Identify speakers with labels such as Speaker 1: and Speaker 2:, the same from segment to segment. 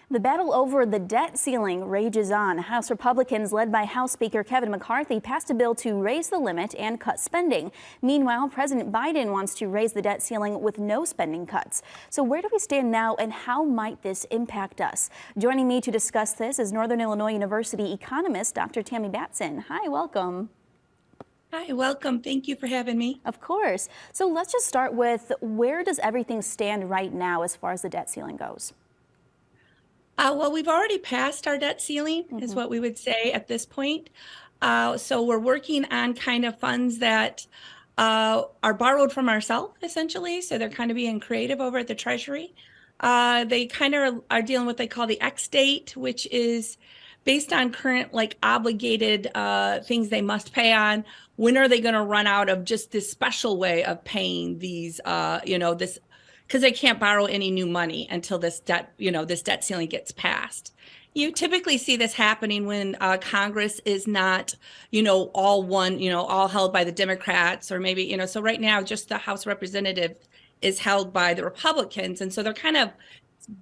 Speaker 1: The battle over the debt ceiling rages on. House Republicans, led by House Speaker Kevin McCarthy, passed a bill to raise the limit and cut spending. Meanwhile, President Biden wants to raise the debt ceiling with no spending cuts. So where do we stand now, and how might this impact us? Joining me to discuss this is Northern Illinois University economist Dr. Tammy Batson. Hi, welcome.
Speaker 2: Hi, welcome. Thank you for having me.
Speaker 1: Of course. So let's just start with, where does everything stand right now as far as the debt ceiling goes?
Speaker 2: Well, we've already passed our debt ceiling, is what we would say at this point. So we're working on kind of funds that are borrowed from ourselves, essentially. So they're kind of being creative over at the Treasury. They kind of are dealing with what they call the X date, which is based on current obligated things they must pay on. When are they going to run out of just this special way of paying these, this, because they can't borrow any new money until this debt ceiling gets passed. You typically see this happening when Congress is not, all held by the Democrats, or maybe, so right now just the House Representative is held by the Republicans. And so they're kind of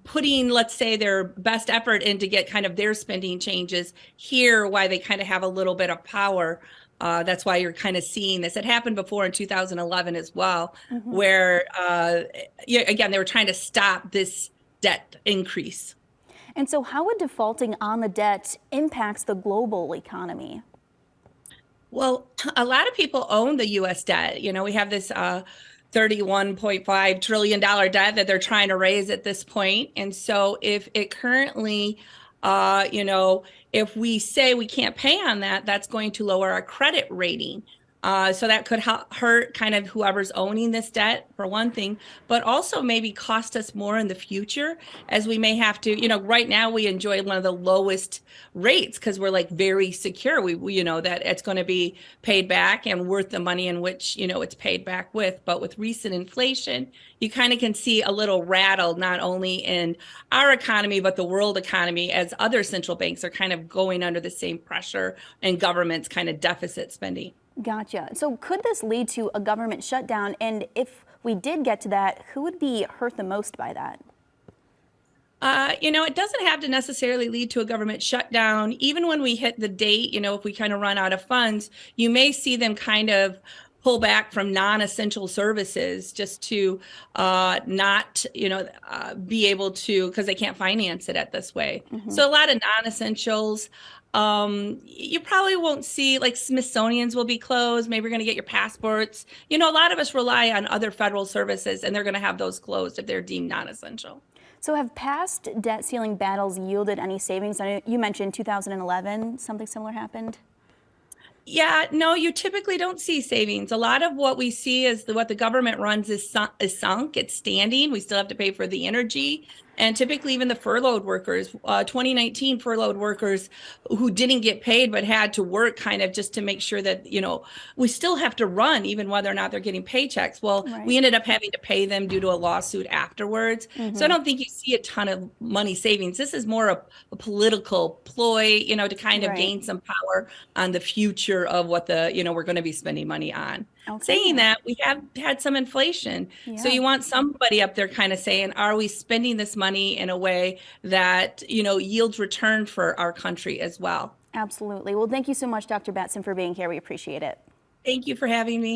Speaker 2: putting, let's say, their best effort in to get kind of their spending changes here, why they kind of have a little bit of power. That's why you're kind of seeing this. It happened before in 2011 as well, where, again, they were trying to stop this debt increase.
Speaker 1: And so how would defaulting on the debt impacts the global economy?
Speaker 2: Well, a lot of people own the U.S. debt. We have this $31.5 trillion debt that they're trying to raise at this point. And so if it currently if we say we can't pay on that, that's going to lower our credit rating. So that could hurt kind of whoever's owning this debt, for one thing, but also maybe cost us more in the future, as we may have to, right now we enjoy one of the lowest rates because we're very secure. We know that it's going to be paid back and worth the money in which, it's paid back with. But with recent inflation, you kind of can see a little rattle, not only in our economy, but the world economy, as other central banks are kind of going under the same pressure and government's kind of deficit spending.
Speaker 1: Gotcha. So could this lead to a government shutdown? And if we did get to that, who would be hurt the most by that?
Speaker 2: It doesn't have to necessarily lead to a government shutdown. Even when we hit the date, if we kind of run out of funds, you may see them kind of pull back from non-essential services just to not, be able to, because they can't finance it at this way. So a lot of non-essentials. You probably won't see, Smithsonian's will be closed. Maybe you're going to get your passports. A lot of us rely on other federal services, and they're going to have those closed if they're deemed non-essential.
Speaker 1: So have past debt ceiling battles yielded any savings? I know you mentioned 2011, something similar happened.
Speaker 2: Yeah, no, you typically don't see savings. A lot of what we see is what the government runs is sunk. It's standing. We still have to pay for the energy. And typically even the furloughed workers, 2019 furloughed workers who didn't get paid but had to work kind of just to make sure that, we still have to run even whether or not they're getting paychecks. Well, we ended up having to pay them due to a lawsuit afterwards. So I don't think you see a ton of money savings. This is more a political ploy, to kind of gain some power on the future of what we're going to be spending money on. Saying that, we have had some inflation. So you want somebody up there kind of saying, are we spending this money in a way that, yields return for our country as well?
Speaker 1: Absolutely. Well, thank you so much, Dr. Batson, for being here. We appreciate it.
Speaker 2: Thank you for having me.